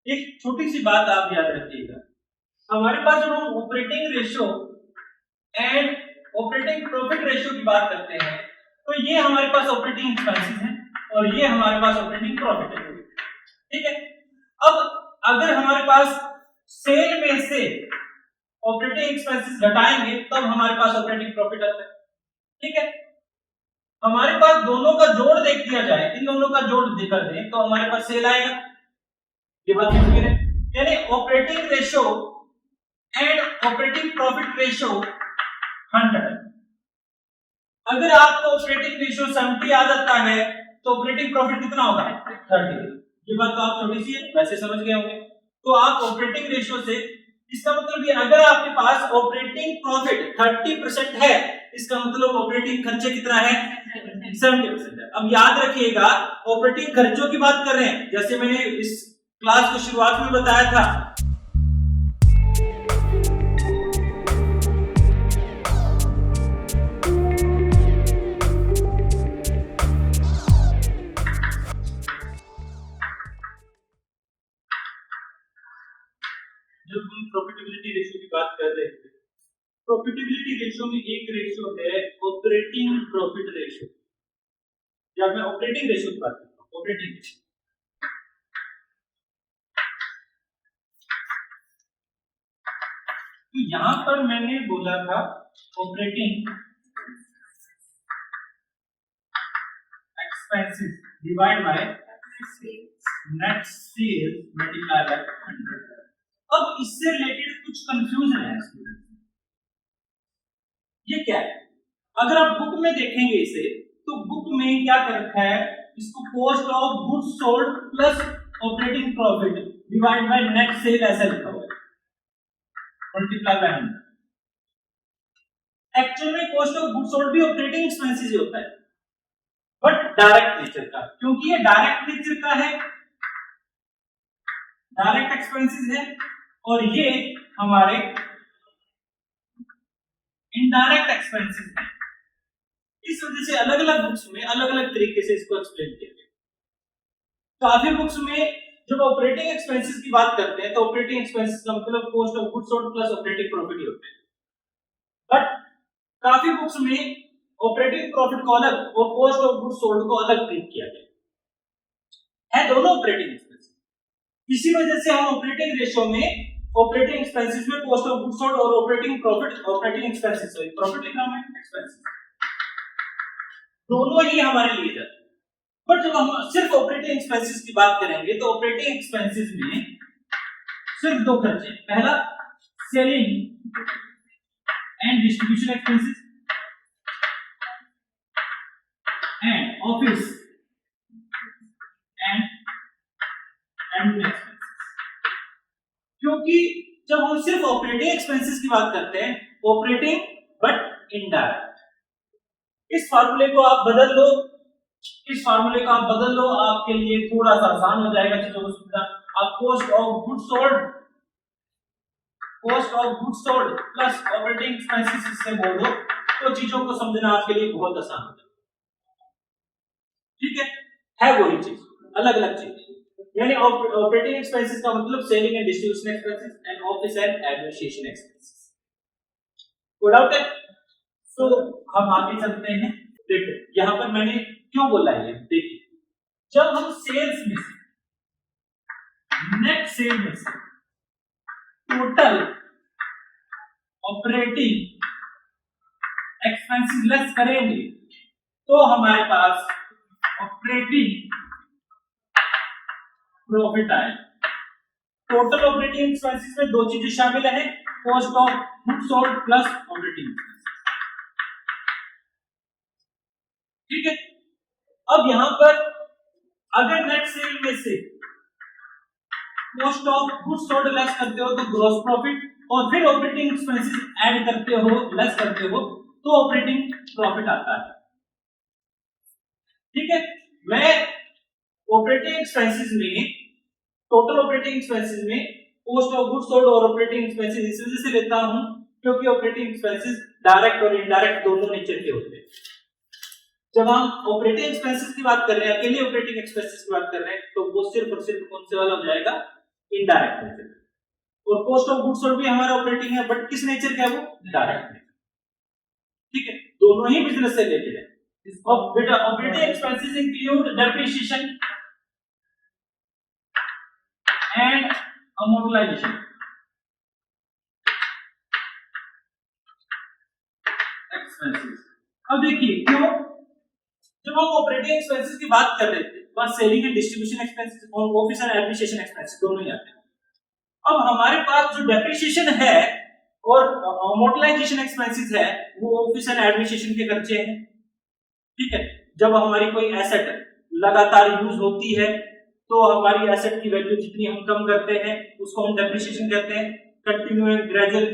एक छोटी सी बात आप याद रखिएगा, हमारे पास जब हम operating ratio and operating profit ratio की बात करते हैं तो ये हमारे पास ऑपरेटिंग एक्सपेंसेस हैं और ये हमारे पास ऑपरेटिंग प्रॉफिट है। ठीक है, अब अगर हमारे पास सेल में से ऑपरेटिंग एक्सपेंसेस घटाएंगे तब हमारे पास ऑपरेटिंग प्रॉफिट आता है। ठीक है, हमारे पास दोनों का जोड़ देख दिया जाए, इन दोनों का जोड़ कर दें तो हमारे पास सेल आएगा। ये बात क्लियर है, यानी operating ratio and operating profit ratio 100। अगर आपको ऑपरेटिंग रेशियो 70 आ जाता है तो ऑपरेटिंग प्रॉफिट कितना होगा 30। ये बात तो आप छोटी सी है वैसे समझ गए होंगे। तो आप ऑपरेटिंग रेशियो से, इसका मतलब ये अगर आपके पास ऑपरेटिंग प्रॉफिट 30% है, इसका मतलब ऑपरेटिंग खर्चे कितना है 70% है। अब याद रखिएगा ऑपरेटिंग खर्चों की बात कर रहे हैं, जैसे मैंने इस क्लास को शुरुआत में बताया था, जब हम प्रॉफिटेबिलिटी रेशियो की बात कर रहे थे, प्रॉफिटेबिलिटी रेशियो में एक रेशियो है ऑपरेटिंग प्रॉफिट रेशियो, या मैं ऑपरेटिंग रेशियो की बात करता हूं, ऑपरेटिंग रेशियो। तो यहां पर मैंने बोला था operating expenses divide by net sales multiply by 100। अब इससे रिलेटेड कुछ कंफ्यूजन है स्टूडेंट, ये क्या है? अगर आप बुक में देखेंगे इसे तो बुक में क्या कर रखा है, इसको cost of goods sold plus operating profit divide by net cell ऐसा लिखा हुआ है, मल्टीप्लाई बाय 100। एक्चुअल में कॉस्ट ऑफ गुड्स सोल्ड भी ऑपरेटिंग एक्सपेंसेस ही होता है, बट डायरेक्ट नेचर का, क्योंकि ये डायरेक्ट नेचर का है, डायरेक्ट एक्सपेंसेस है, और ये हमारे इनडायरेक्ट एक्सपेंसेस है। इस वजह से अलग अलग बुक्स में अलग अलग तरीके से इसको एक्सप्लेन किया गया। काफी बुक्स में जब ऑपरेटिंग एक्सपेंसेस की बात करते हैं तो ऑपरेटिंग एक्सपेंसेस का मतलब cost of goods sold plus operating profit ही होता है, बट काफी बुक्स में ऑपरेटिंग प्रॉफिट को अलग और कॉस्ट ऑफ गुड्स सोल्ड को अलग ट्रीट किया गया है, दोनों ऑपरेटिंग एक्सपेंसेस। इसी वजह से हम ऑपरेटिंग रेशियो में ऑपरेटिंग एक्सपेंसेस में कॉस्ट ऑफ गुड्स सोल्ड और operating profit, operating expenses sorry profit लिखा है एक्सपेंसेस, दोनों ही हमारे लिए जाते हैं। बट जब हम सिर्फ ऑपरेटिंग एक्सपेंसेस की बात करेंगे तो ऑपरेटिंग एक्सपेंसेस में सिर्फ दो खर्चे, पहला selling and distribution expenses and office and admin expenses. क्योंकि जब हम सिर्फ ऑपरेटिंग एक्सपेंसेस की बात करते हैं, ऑपरेटिंग बट इनडायरेक्ट, इस फार्मूले को आप बदल लो, इस फार्मूले को आप बदल लो, आपके लिए थोड़ा सा आसान हो जाएगा चीजों को समझना। आप cost of goods sold plus operating expenses इससे बोल दो तो चीजों को समझना आपके लिए बहुत आसान हो जाएगा। ठीक है वही चीज, अलग अलग चीज, यानी ऑपरेटिंग एक्सपेंसेस का मतलब selling and distribution expenses and office and administration expenses. कोई डाउट है? तो हम आगे चलते हैं। देखो यहां पर मैंने क्यों बोला है, देखिए जब हम सेल्स में से, नेट सेल में से टोटल ऑपरेटिंग एक्सपेंसेस लेस करेंगे तो हमारे पास ऑपरेटिंग प्रॉफिट आए। टोटल ऑपरेटिंग एक्सपेंसेस में दो चीजें शामिल है, cost of goods sold plus operating expenses. ठीक है, अब यहां पर अगर नेट सेल में से cost of goods sold less करते हो तो ग्रॉस प्रॉफिट, और फिर ऑपरेटिंग एक्सपेंसेस ऐड करते हो, लेस करते हो तो ऑपरेटिंग प्रॉफिट आता है। ठीक है, मैं ऑपरेटिंग एक्सपेंसेस में, टोटल ऑपरेटिंग एक्सपेंसेस में कॉस्ट ऑफ गुड्स सोल्ड और ऑपरेटिंग एक्सपेंसेस इस वजह से लेता हूं क्योंकि ऑपरेटिंग एक्सपेंसेस डायरेक्ट और इनडायरेक्ट दोनों नेचर के होते हैं। जब हम ऑपरेटिंग एक्सपेंसेस की बात कर रहे हैं, अकेले ऑपरेटिंग एक्सपेंसेस की बात कर रहे हैं, तो वो सिर्फ और सिर्फ कौन से वाला हो जाएगा, इनडायरेक्ट नेचर, और कॉस्ट ऑफ गुड्स सोल्ड भी हमारा ऑपरेटिंग है, बट किस नेचर का है वो? Direct nature. ठीक है, दोनों ही बिजनेस से रिलेटेड है। बेटा operating expenses include depreciation and amortisation expenses. अब देखिए क्यों, जब हम ऑपरेटिंग एक्सपेंसेस की बात कर रहे थे, वहां सेलिंग एंड डिस्ट्रीब्यूशन एक्सपेंसेस और ऑफिस एंड एडमिनिस्ट्रेशन एक्सपेंसेस दोनों ही आते हैं। अब हमारे पास जो डेप्रिसिएशन है और अमोर्टाइजेशन एक्सपेंसेस है वो ऑफिस एंड एडमिनिस्ट्रेशन के खर्चे हैं। ठीक है, जब हमारी कोई एसेट लगातार यूज होती है तो हमारी एसेट की वैल्यू जितनी हम कम करते हैं उसको हम डेप्रिसिएशन कहते हैं। Continuing gradual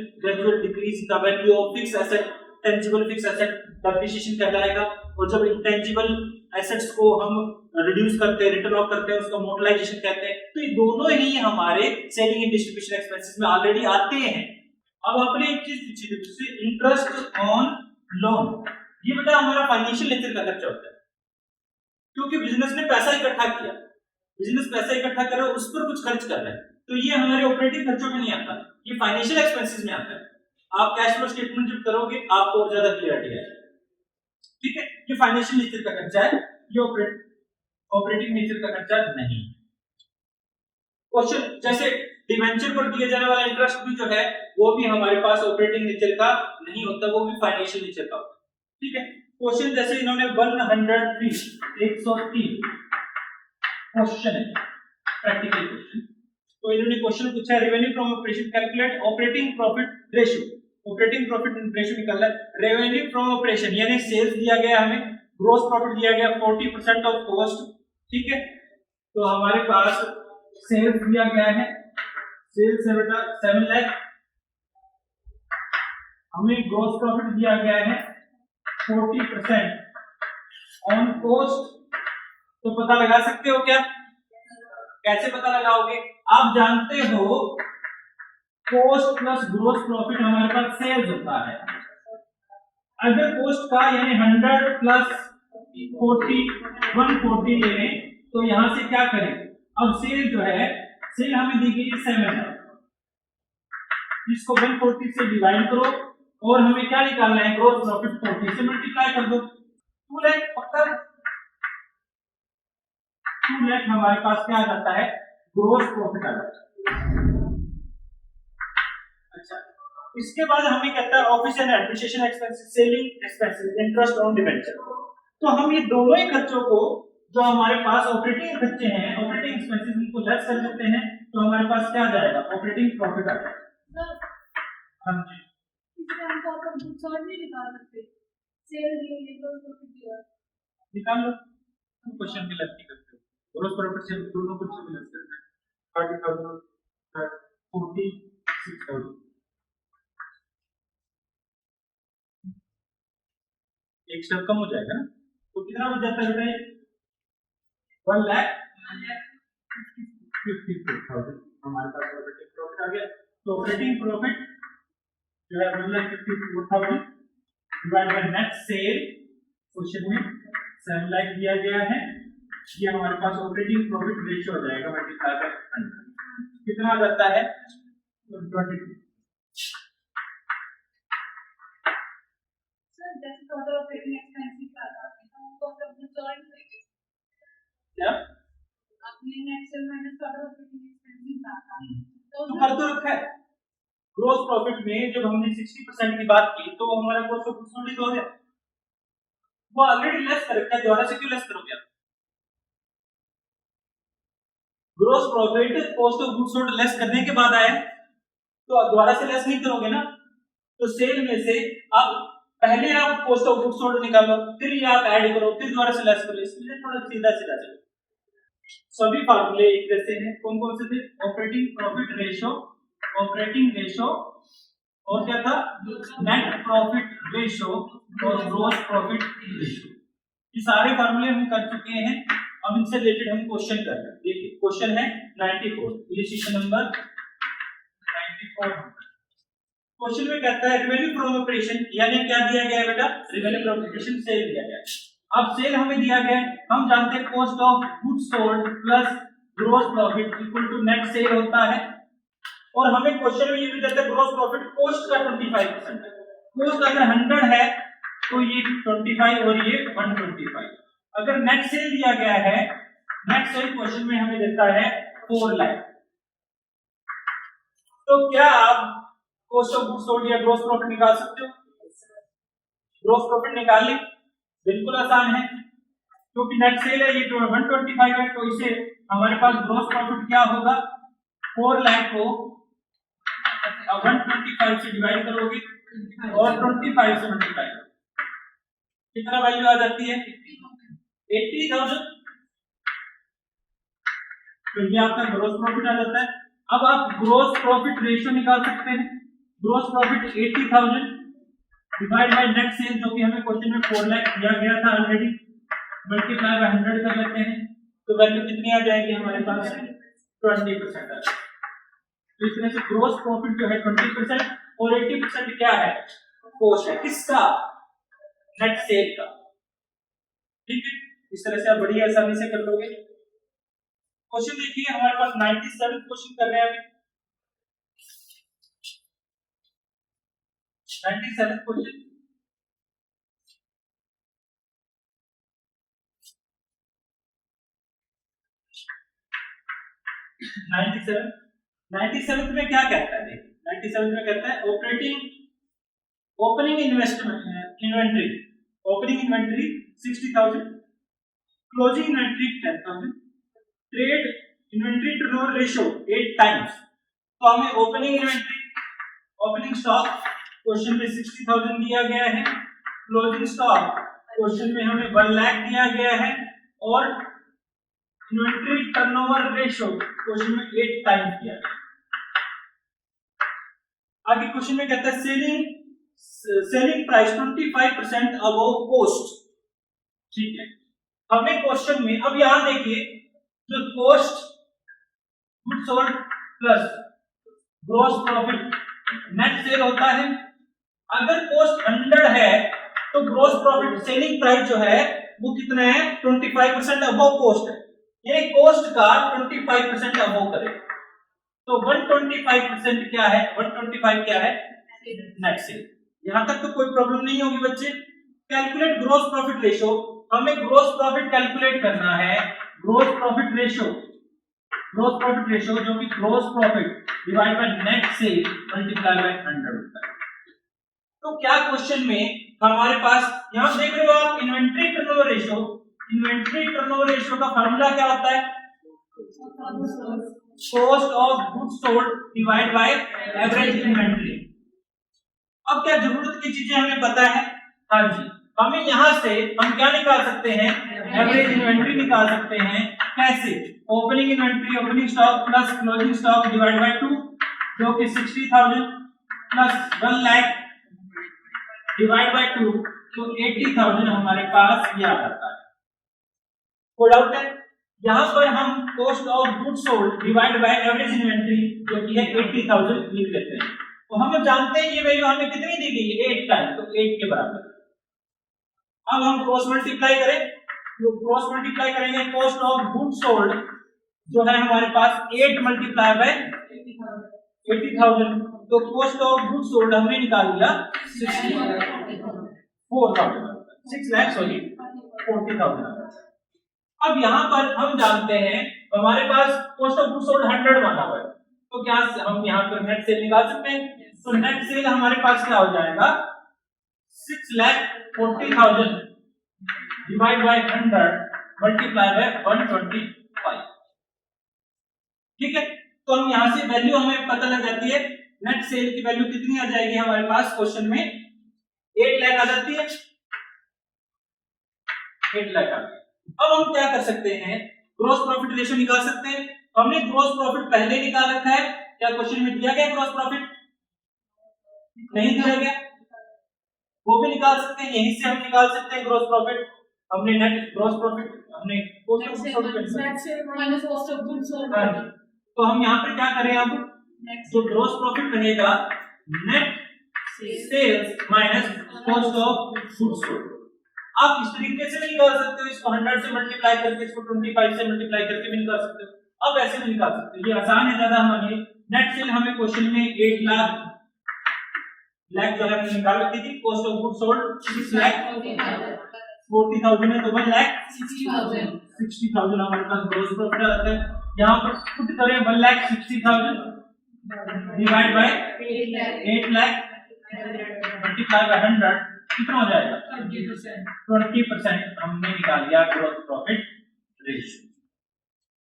decrease in the value of fixed asset, tangible fixed asset depreciation कहलाएगा। और जब इंटेंजिबल एसेट्स को हम रिड्यूस करते हैं, रिटर्न ऑफ करते हैं, उसको अमोर्टाइजेशन कहते हैं। तो ये दोनों ही हमारे सेलिंग एंड डिस्ट्रीब्यूशन एक्सपेंसेस में ऑलरेडी आते हैं। अब आपने एक चीज पूछी थी, इंटरेस्ट ऑन लोन, ये बेटा हमारा फाइनेंशियल नेचर का खर्चा होता है, क्योंकि बिजनेस ने पैसा इकट्ठा किया, बिजनेस पैसा इकट्ठा कर रहा है, उस पर कुछ खर्च कर रहा है, तो ये हमारे ऑपरेटिंग खर्चों में नहीं आता, ये फाइनेंशियल एक्सपेंसेस में आता है। आप कैश फ्लो स्टेटमेंट जब करोगे आपको और ज्यादा क्लियरिटी आएगी। ठीक है, ये फाइनेंशियल नेचर का खर्चा है, ये ऑपरेटिंग नेचर का खर्चा नहीं। क्वेश्चन जैसे डिवेंचर पर दिए जाने वाला इंटरेस्ट भी जो है वो भी हमारे पास ऑपरेटिंग नेचर का नहीं होता, वो भी फाइनेंशियल नेचर का होता है। ठीक है, क्वेश्चन जैसे इन्होंने 103 क्वेश्चन है, प्रैक्टिकल क्वेश्चन, तो इन्होंने क्वेश्चन पूछा है revenue from operation calculate operating profit ratio, operating profit ratio निकालना है। रेवेन्यू फ्रॉम ऑपरेशन यानी सेल्स दिया गया, हमें ग्रॉस प्रॉफिट दिया गया 40% ऑफ कॉस्ट। ठीक है, तो हमारे पास सेल्स दिया गया है, सेल्स है बेटा 7 लाख, हमें ग्रॉस प्रॉफिट दिया गया है 40% ऑन कॉस्ट। तो पता लगा सकते हो क्या? कैसे पता लगाओगे? आप जानते हो कॉस्ट प्लस ग्रॉस प्रॉफिट हमारे पास सेल्स होता है। अगर कॉस्ट का यानी 100 प्लस 40 140 ले लें तो यहां से क्या करें, अब सेल जो है, सेल हमें दी गई 7 है, इसको 140 से डिवाइड करो और हमें क्या निकालना है, ग्रॉस प्रॉफिट 40 से मल्टीप्लाई कर दो, 2 लाख पक्का 2 लाख हमारे पास क्या आ जाता है, ग्रॉस प्रॉफिट आ जाता है। अच्छा, इसके बाद हमें कहता है office and administration expenses, selling expenses, interest on debenture. तो हम ये दोनों ही खर्चों को जो हमारे पास ऑपरेटिंग खर्चे हैं, ऑपरेटिंग एक्सपेंसेस, उनको लेस कर देते हैं तो हमारे पास क्या आ जाएगा, ऑपरेटिंग प्रॉफिट आ जाएगा। हां जी, इसमें हम तो अपन कुछ और नहीं निकाल सकते, सेल दिए ये ग्रॉस प्रॉफिट दिया, निकाल लो, तुम क्वेश्चन की लेफ्ट करते हो, ग्रॉस प्रॉफिट से दोनों कुछ से लेस करना है, 30,000 46,000, एक स्टेप कम हो जाएगा ना, तो कितना बच जाता है बेटा, 1,54,000 हमारे पास ऑपरेटिंग प्रॉफिट आ गया। तो ऑपरेटिंग प्रॉफिट जो है 1,54,000 divide by net cell, question में 7 लाख दिया गया है, ये हमारे पास ऑपरेटिंग प्रॉफिट रेशियो हो जाएगा मल्टीप्लाई बाय 100, कितना आ जाता है 22। सर जैसे टोटल ऑपरेटिंग एक्सपेंसेस आता है तो उनको सब जॉइन करेंगे क्या अपने net cell minus total operating expenses आता है तो कर तो रखा है। ग्रॉस प्रॉफिट में जब हमने 60% की बात की तो हमारा कॉस्ट ऑफ गुड्स सोल्ड हो गया, वो ऑलरेडी लेस कर रखा है, दोबारा से क्यों लेस करोगे आप? Gross profit cost of goods sold less करने के बाद आया तो दोबारा से लेस नहीं करोगे ना, तो सेल में से अब पहले आप कॉस्ट ऑफ गुड्स सोल्ड निकालो, फिर ये आप ऐड करो, फिर दोबारा से लेस करो, इसलिए थोड़ा सीधा सीधा चलो। सभी फार्मूले एक जैसे हैं, कौन कौन से थे, operating profit ratio, operating ratio और क्या था, नेट प्रॉफिट रेशियो और ग्रॉस प्रॉफिट रेशियो, ये सारे फार्मूले हम कर चुके हैं। अब इनसे रिलेटेड हम क्वेश्चन कर रहे हैं। देखिए क्वेश्चन है 94, इलिस्ट्रेशन नंबर 94। क्वेश्चन में कहता है रेवेन्यू फ्रॉम ऑपरेशन, यानी क्या दिया गया है बेटा, रेवेन्यू फ्रॉम ऑपरेशन सेल दिया गया है। अब सेल हमें दिया गया है, हम जानते हैं cost of goods sold plus gross profit equal to net sale होता है। और हमें क्वेश्चन में ये भी देता है ग्रॉस प्रॉफिट कॉस्ट का 25% है। कॉस्ट अगर 100 है तो ये 25 और ये 125। अगर नेट सेल दिया गया है, नेट सेल क्वेश्चन में हमें देता है 4 लाख, तो क्या आप कॉस्ट ऑफ गुड्स सोल्ड या ग्रॉस प्रॉफिट निकाल सकते हो? ग्रॉस प्रॉफिट निकालने बिल्कुल आसान है, क्योंकि नेट सेल है, ये 125 है, तो इसे हमारे पास ग्रॉस प्रॉफिट क्या होगा, 4 लाख को 125 से डिवाइड करोगे और 25 से मल्टीप्लाई करोगे, कितना वैल्यू आ जाती है? 80,000। तो ये आपका ग्रॉस प्रॉफिट आ जाता है। अब आप ग्रॉस प्रॉफिट रेशियो निकाल सकते हैं। Gross profit 80,000 divide by net cell, जो कि हमें क्वेश्चन में 4 लाख दिया गया था ऑलरेडी, मल्टीप्लाई बाय 100 कर लेते हैं, तो वैल्यू कितनी आ जाएगी हमारे पास? 20% आ जाएगी। तो इस तरह से ग्रॉस प्रॉफिट जो है 20% और 80% क्या है? कॉस्ट है। किसका? नेट सेल का। ठीक है, इस तरह से आप बड़ी आसानी से कर लोगे। क्वेश्चन देखिए, हमारे पास 97 क्वेश्चन कर रहे हैं अभी। 97 क्वेश्चन, नाइन्टी सेवन में क्या कहता है? 97 में कहता है opening inventory 60,000, closing inventory 10,000, trade inventory turnover ratio 8 times. तो हमें ओपनिंग स्टॉक क्वेश्चन में 60,000 दिया गया है, क्लोजिंग स्टॉक क्वेश्चन में हमें 1 लाख दिया गया है, और इन्वेंटरी टर्नओवर रेशियो क्वेश्चन में 8 टाइम्स दिया गया है। आगे क्वेश्चन में कहता है सेलिंग प्राइस 25% अबव कॉस्ट। ठीक है, हमें क्वेश्चन में, अब यहां देखिए, जो cost goods sold plus gross profit net sale होता है। अगर कॉस्ट 100 है तो ग्रॉस प्रॉफिट सेलिंग प्राइस जो है वो कितना है? 25% अबव कॉस्ट है। ये कॉस्ट का 25% अबव करे तो 125% क्या है? 125 क्या है? Net cell. यहां तक तो कोई प्रॉब्लम नहीं होगी बच्चे। कैलकुलेट ग्रॉस प्रॉफिट रेशियो, हमें ग्रॉस प्रॉफिट कैलकुलेट करना है। ग्रॉस प्रॉफिट रेशियो जो कि gross profit divide by net cell multiply by 100 होता है। तो क्या क्वेश्चन में हमारे पास, यहां देख रहे हो आप, इन्वेंटरी टर्नओवर रेशियो का फार्मूला क्या होता है? Cost of goods sold divide by average inventory. अब क्या जरूरत की चीजें हमें पता है? हाँ जी, हमें यहां से हम क्या निकाल सकते हैं? एवरेज इन्वेंटरी निकाल सकते हैं। कैसे? Opening stock plus closing stock divide by 2, जो कि 60,000 प्लस 1 लाख डिवाइड बाय 2, तो 80,000 हमारे पास ये आ जाता है। कोई डाउट है? यहां पर हम cost of goods sold divide by average inventory जो कि है 80,000 लिख लेते हैं। तो हम जानते हैं ये वैल्यू हमें कितनी दी गई है? 8 टाइम, तो 8 के बराबर। अब हम क्रॉस मल्टीप्लाई करें, तो क्रॉस मल्टीप्लाई करेंगे कॉस्ट ऑफ गुड्स सोल्ड जो है हमारे पास 8 मल्टीप्लाई बाय 80,000, तो कॉस्ट ऑफ गुड्स सोल्ड हमने निकाल लिया 40,000। अब यहां पर हम जानते हैं हमारे पास कॉस्ट ऑफ गुड्स सोल्ड 100 माना हुआ है, तो क्या हम यहां पर नेट सेल निकाल सकते हैं? तो नेट सेल हमारे पास क्या हो जाएगा? 6,40,000 डिवाइड बाय 100 मल्टीप्लाई बाय 125। ठीक है, तो हम यहां से वैल्यू हमें पता लग जाती है। नेट सेल की वैल्यू कितनी आ जाएगी हमारे पास? क्वेश्चन में 8 लाख आ जाती है। 8 लाख आ गई। अब हम क्या कर सकते हैं? ग्रॉस प्रॉफिट रेशियो निकाल सकते हैं। हमने ग्रॉस प्रॉफिट पहले निकाल रखा है। क्या क्वेश्चन में दिया गया ग्रॉस प्रॉफिट? नहीं दिया गया, वो भी निकाल सकते हैं। यहीं से हम निकाल सकते हैं ग्रॉस प्रॉफिट। हमने नेट ग्रॉस प्रॉफिट, हमने cost of goods sold minus cost of goods sold. तो हम यहाँ पे क्या करें? अब जो ग्रॉस प्रॉफिट बनेगा net sales minus cost of goods sold. आप इस तरीके से भी निकाल सकते हो, इसको 100 से मल्टीप्लाई करके, इसको 25 से मल्टीप्लाई करके भी निकाल सकते हो। अब ऐसे भी निकाल सकते हैं, ये आसान है ज्यादा हमारे लिए। नेट सेल हमें क्वेश्चन में 8 लाख जो है हमने निकाल रखी थी। Cost of goods sold 6 lakh 40,000 है, तो 1 लाख 60,000 हमारे पास ग्रॉस प्रॉफिट आता है। यहाँ पर पुट करें 1,60,000 divide by 8 lakh multiply by 100, कितना हो जाएगा 20% हमने निकाल लिया ग्रॉस प्रॉफिट रेशियो।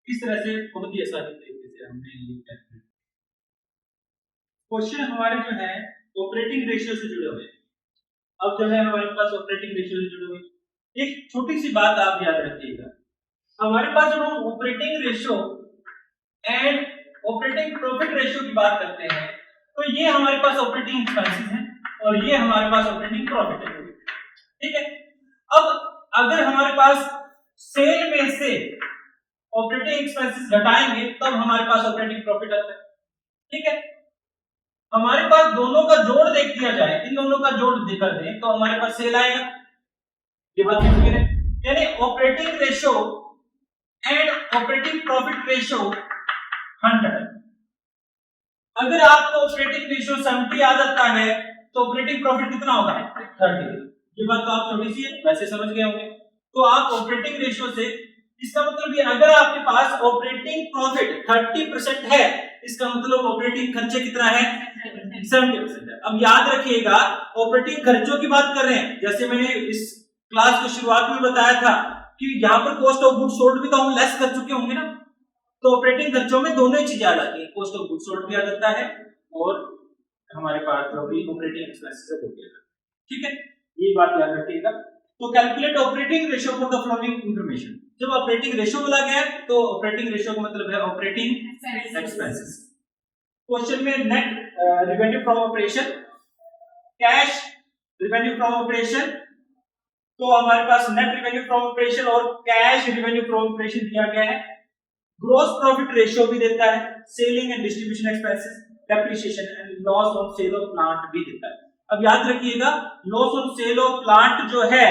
इस तरह से बहुत ही आसानी तरीके से हमने ये कैलकुलेट। क्वेश्चन हमारे जो है ऑपरेटिंग रेशियो से जुड़े हुए हैं। अब जो है हमारे पास ऑपरेटिंग रेशियो से जुड़े हुए एक छोटी सी बात आप याद रखिएगा, हमारे पास जब हम operating ratio and operating profit ratio की बात करते हैं तो ये हमारे पास ऑपरेटिंग एक्सपेंसेस हैं और ये हमारे पास ऑपरेटिंग प्रॉफिट है। ठीक है, अब अगर हमारे पास सेल में से ऑपरेटिंग एक्सपेंसेस घटाएंगे तब हमारे पास ऑपरेटिंग प्रॉफिट आता है। ठीक है, हमारे पास दोनों का जोड़ देख दिया जाए, इन दोनों का जोड़ कर दें तो हमारे पास सेल आएगा। ये बात क्लियर है, यानी operating ratio and operating profit ratio 100। अगर आपको ऑपरेटिंग रेशियो 70 आ जाता है तो ऑपरेटिंग प्रॉफिट कितना होगा 30। ये बात तो आप थोड़ी सी वैसे समझ गए होंगे। तो आप ऑपरेटिंग रेशियो से, इसका मतलब ये अगर आपके पास ऑपरेटिंग प्रॉफिट 30% है, इसका मतलब ऑपरेटिंग खर्चे कितना है 70% है। अब याद रखिएगा ऑपरेटिंग खर्चों की बात कर रहे हैं, जैसे मैंने इस क्लास की शुरुआत में बताया था कि यहाँ पर कॉस्ट ऑफ गुड्स सोल्ड भी तो हम लेस कर चुके होंगे ना, तो ऑपरेटिंग खर्चों में दोनों ही चीजें आ जाती हैं, कॉस्ट ऑफ गुड्स सोल्ड भी आ जाता है और हमारे पास जो भी ऑपरेटिंग एक्सपेंसेस है वो भी आ जाता है। ठीक है, ये बात याद रखिएगा। तो calculate operating ratio for the following information. जब ऑपरेटिंग रेशियो बोला गया तो ऑपरेटिंग रेशियो का मतलब है ऑपरेटिंग एक्सपेंसेस। क्वेश्चन में net revenue from operation, cash revenue from operation, तो हमारे पास नेट रेवेन्यू फ्रॉम ऑपरेशन और कैश रेवेन्यू फ्रॉम ऑपरेशन दिया गया है। ग्रॉस प्रॉफिट रेशियो भी देता है, selling and distribution expenses, depreciation and loss on sale of plant भी देता है। अब याद रखिएगा loss on sale of plant जो है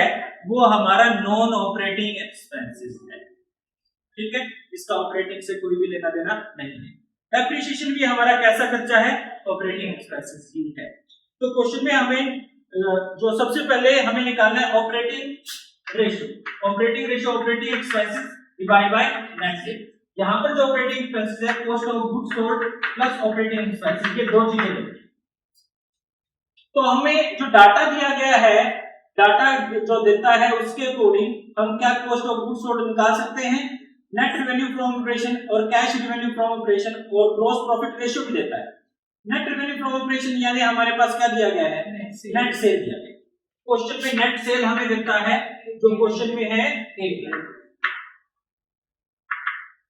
वो हमारा नॉन ऑपरेटिंग एक्सपेंसेस है। ठीक है, इसका ऑपरेटिंग से कोई भी लेना देना नहीं है। डेप्रिसिएशन भी हमारा कैसा खर्चा है ऑपरेटिंग एक्सपेंसेस ही है। तो क्वेश्चन में हमें जो सबसे पहले हमें निकालना है operating ratio. Operating ratio operating expenses divide by net cell. यहाँ पर जो ऑपरेटिंग एक्सपेंसेस है cost of goods sold plus operating expenses, ये दो चीजें हैं। तो हमें जो डाटा दिया गया है, डाटा जो देता है उसके अकॉर्डिंग हम क्या कॉस्ट ऑफ गुड्स सोल्ड निकाल सकते हैं, नेट रेवेन्यू फ्रॉम ऑपरेशन और कैश रेवेन्यू फ्रॉम ऑपरेशन और ग्रॉस प्रॉफिट रेशियो भी देता है। नेट रेवेन्यू फ्रॉम ऑपरेशन यानी हमारे पास क्या दिया गया है नेट सेल दिया गया। क्वेश्चन में नेट सेल हमें देता है जो क्वेश्चन में है 1 लाख,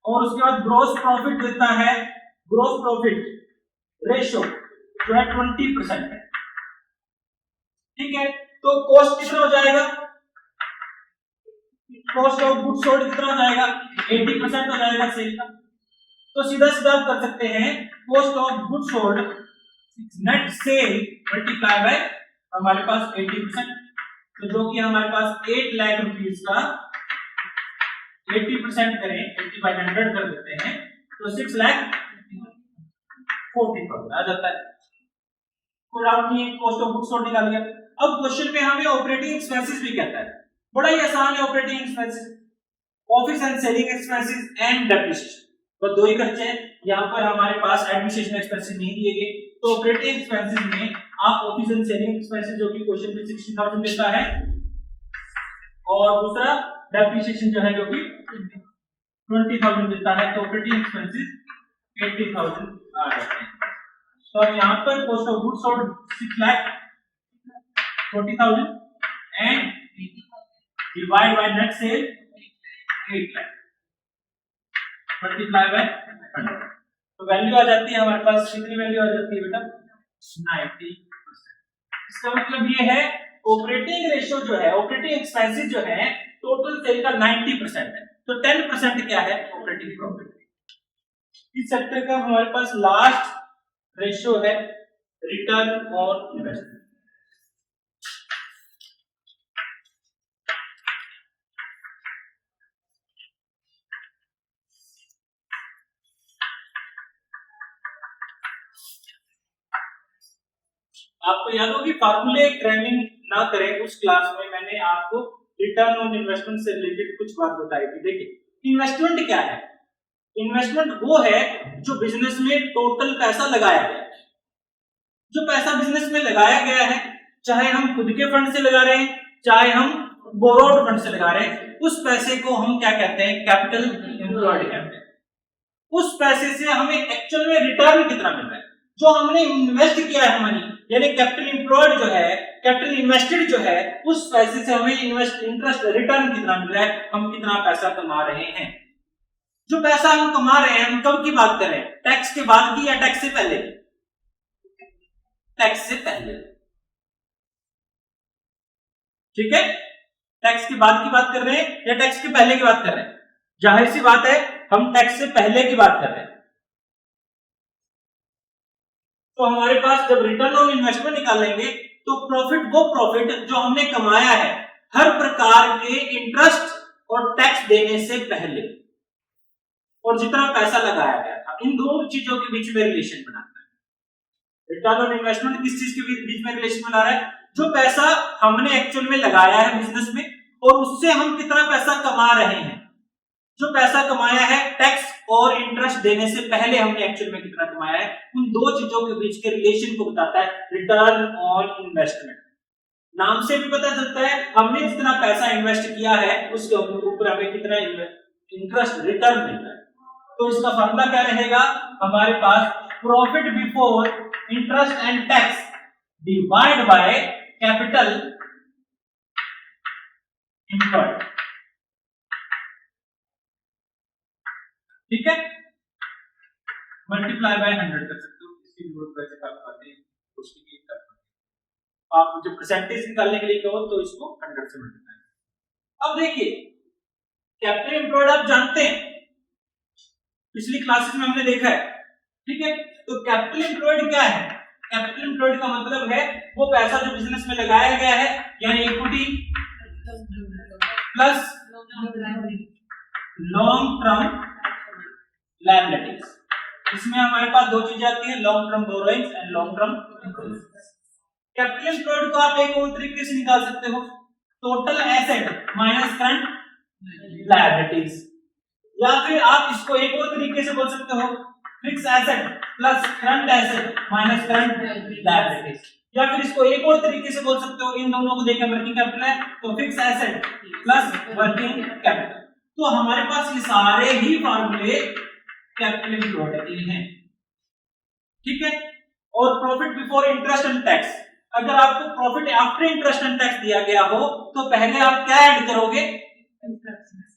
और उसके बाद ग्रॉस प्रॉफिट देता है, ग्रॉस प्रॉफिट रेशियो जो है 20% है। ठीक है, तो कॉस्ट कितना हो जाएगा, कॉस्ट ऑफ गुड्स सोल्ड कितना हो जाएगा 80% हो जाएगा सेल का। तो सीधा सीधा आप कर सकते हैं cost of goods sold net cell multiply by हमारे पास 80%, तो जो कि हमारे पास 8 लाख रुपीस का 80% करें, 80/100 कर देते हैं तो 6,40,000 आ जाता है। कोई डाउट नहीं है, कॉस्ट ऑफ गुड्स सोल्ड निकाल लिया। अब क्वेश्चन में हमें ऑपरेटिंग एक्सपेंसेस भी कहता है, बड़ा ही आसान है operating expenses, office and selling expenses and depreciation, तो दो ही खर्चे हैं। यहाँ पर हमारे पास एडमिनिस्ट्रेशन एक्सपेंसेस नहीं दिए गए, तो ऑपरेटिंग एक्सपेंसेस में आप ऑफिस एंड सेलिंग एक्सपेंसेस जो कि क्वेश्चन में 60,000 देता है और दूसरा डेप्रिसिएशन जो है जो कि 20,000 देता है, तो ऑपरेटिंग एक्सपेंसेस 80,000 आ जाते हैं। तो अब यहाँ पर cost of goods sold 6,40,000 and divide by net cell 8 lakh multiply by 100, तो वैल्यू आ जाती है हमारे पास, कितनी वैल्यू आ जाती है बेटा 90%। इसका मतलब ये है ऑपरेटिंग रेशियो जो है, ऑपरेटिंग एक्सपेंसेस जो है टोटल सेल का 90% है, तो 10% क्या है ऑपरेटिंग प्रॉफिट। इस सेक्टर का हमारे पास लास्ट रेशियो है रिटर्न ऑन इन्वेस्टमेंट। आपको याद होगी फार्मूले क्रैमिंग ना करें, उस क्लास में मैंने आपको रिटर्न ऑन इन्वेस्टमेंट से रिलेटेड कुछ बात बताई थी। देखिए इन्वेस्टमेंट क्या है, इन्वेस्टमेंट वो है जो बिजनेस में टोटल पैसा लगाया गया है। जो पैसा बिजनेस में लगाया गया है, चाहे हम खुद के फंड से लगा रहे हैं, चाहे हम बोरोड फंड से लगा रहे हैं, उस पैसे को हम क्या कहते हैं, कैपिटल एम्प्लॉयड कहते हैं। उस पैसे से हमें एक्चुअल में रिटर्न कितना मिल रहा है, जो हमने इन्वेस्ट किया है मनी, यानी कैपिटल एम्प्लॉयड जो है, कैपिटल इन्वेस्टेड जो है, उस पैसे से हमें इंटरेस्ट रिटर्न कितना मिल रहा है, हम कितना पैसा कमा रहे हैं। जो पैसा हम कमा रहे हैं, हम कब की बात कर रहे हैं, टैक्स के बाद की या टैक्स से पहले? टैक्स से पहले, ठीक है। टैक्स के बाद की बात कर रहे हैं या टैक्स के पहले की बात कर रहे हैं? जाहिर सी बात है हम टैक्स से पहले की बात कर रहे हैं। तो हमारे पास जब रिटर्न ऑन इन्वेस्टमेंट निकालेंगे तो प्रॉफिट वो प्रॉफिट जो हमने कमाया है हर प्रकार के इंटरेस्ट और टैक्स देने से पहले, और जितना पैसा लगाया गया था, इन दोनों चीजों के बीच में रिलेशन बनाता है। रिटर्न ऑन इन्वेस्टमेंट किस चीज के बीच में रिलेशन बना रहा है? जो पैसा हमने एक्चुअल में लगाया है बिजनेस में और उससे हम कितना पैसा कमा रहे हैं। जो पैसा कमाया है टैक्स और इंटरेस्ट देने से पहले हमने एक्चुअल में कितना कमाया है, उन दो चीजों के बीच के रिलेशन को बताता है रिटर्न ऑन इन्वेस्टमेंट। नाम से भी पता चलता है हमने जितना पैसा इन्वेस्ट किया है उसके ऊपर हमें कितना इंटरेस्ट रिटर्न मिल रहा है। तो इसका फॉर्मूला क्या रहेगा हमारे पास, profit before interest and tax divide by capital employed, ठीक है। मल्टीप्लाई बाय 100 कर सकते हो, इसकी जरूरत वैसे कर पाते हैं, उसकी भी कर पाते हैं। आप जो परसेंटेज निकालने के लिए कहो तो इसको 100 से मल्टीप्लाई। अब देखिए कैपिटल एम्प्लॉयड आप जानते हैं, पिछली क्लासेस में हमने देखा है, ठीक है। तो कैपिटल एम्प्लॉयड क्या है? कैपिटल एम्प्लॉयड का मतलब है वो पैसा जो बिजनेस में लगाया गया है, यानी equity plus long term liabilities. इसमें हमारे पास दो चीजें आती हैं, long term borrowings and long term investments. Capital employed को आप एक और तरीके से निकाल सकते हो, total asset minus current liabilities, या फिर आप इसको एक और तरीके से बोल सकते हो, fix asset plus current asset minus current liabilities, या फिर इसको एक और तरीके से बोल सकते हो, इन दोनों को देखें वर्किंग कैपिटल है तो fix asset plus working capital. तो हमारे पास ये सारे ही फार्मूले कैपिटल एम्प्लॉयड के हैं, ठीक है। और profit before interest and tax, अगर आपको profit after interest and tax दिया गया हो तो पहले आप क्या ऐड करोगे?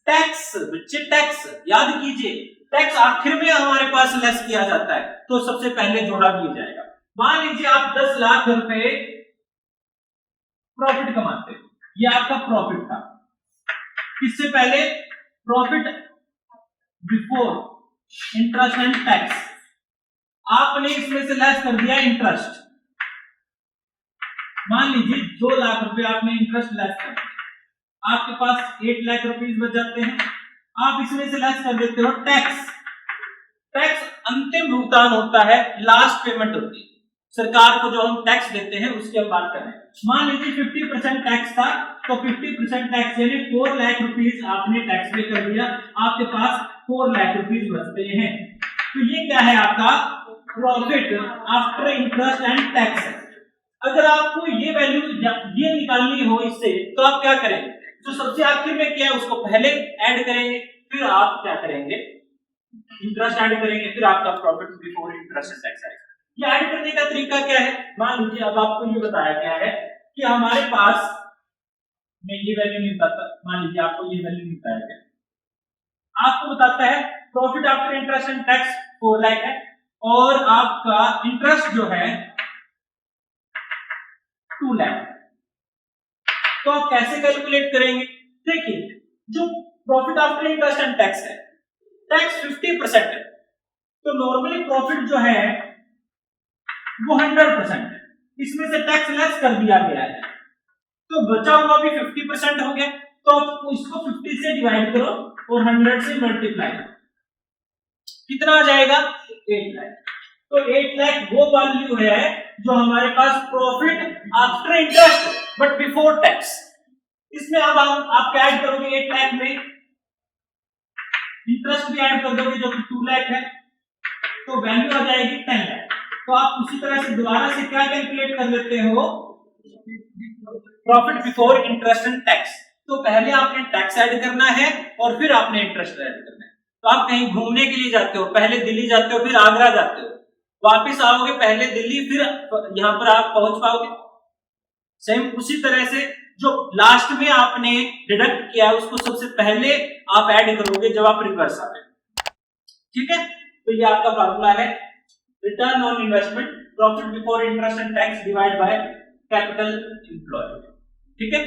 टैक्स। बच्चे टैक्स याद कीजिए, टैक्स आखिर में हमारे पास लेस किया जाता है, तो सबसे पहले जोड़ा किया जाएगा। मान लीजिए आप 10 लाख रुपए प्रॉफिट कमाते हो, ये आपका प्रॉफिट था। किससे पहले? Profit before interest and tax, आपने इसमें से लेस कर दिया इंटरेस्ट। मान लीजिए 2 लाख रुपए आपने इंटरेस्ट लेस कर दिया, आपके पास 8 लाख रुपए बच जाते हैं। आप इसमें से लेस कर देते हो टैक्स। टैक्स अंतिम भुगतान होता है, लास्ट पेमेंट होती है सरकार को जो हम टैक्स देते हैं उसकी हम बात कर रहे हैं। मान लीजिए 50% टैक्स था, तो 50% टैक्स यानी 4 लाख रुपीस आपने टैक्स पे कर दिया, आपके पास 4 लाख रुपीस बचते हैं। तो ये क्या है आपका profit after interest and tax. अगर आपको ये वैल्यू ये निकालनी हो इससे, तो आप क्या करेंगे? जो सबसे आखिर में किया है उसको पहले ऐड करेंगे, फिर आप क्या करेंगे? इंटरेस्ट ऐड करेंगे, फिर आपका profit before interest and tax आएगा। ये ऐड करने का तरीका क्या है? मान लीजिए अब आपको ये बताया गया है कि हमारे पास में ये वैल्यू नहीं बताता, मान लीजिए आपको ये वैल्यू नहीं बताया गया, आपको बताता है profit after interest and tax 4 lakh है और आपका इंटरेस्ट जो है 2 लाख। तो आप कैसे कैलकुलेट करेंगे? देखिए जो profit after interest and tax है, टैक्स 50% है, तो नॉर्मली प्रॉफिट जो है वो 100% है, इसमें से टैक्स लेस कर दिया गया है, तो बचा हुआ भी 50% हो गया। तो आप इसको 50 से डिवाइड करो और 100 से मल्टीप्लाई करो, कितना आ जाएगा? 8 लाख। तो 8 लाख वो वैल्यू है जो हमारे पास profit after interest but before tax. इसमें अब आप क्या ऐड करोगे 8 लाख में, इंटरेस्ट भी ऐड कर दोगे जो कि 2 लाख है, तो वैल्यू आ जाएगी 10 लाख। तो आप उसी तरह से दोबारा से क्या कैलकुलेट कर लेते हो, profit before interest and tax. तो पहले आपने टैक्स ऐड करना है और फिर आपने इंटरेस्ट ऐड करना है। तो आप कहीं घूमने के लिए जाते हो, पहले दिल्ली जाते हो फिर आगरा जाते हो, वापस आओगे पहले दिल्ली फिर यहां पर आप पहुंच पाओगे। सेम उसी तरह से जो लास्ट में आपने डिडक्ट किया है उसको सबसे पहले आप ऐड करोगे जब आप रिवर्स आते हो। ठीक है, तो ये आपका फार्मूला है return on investment profit before interest and tax divide by capital employed. ठीक है।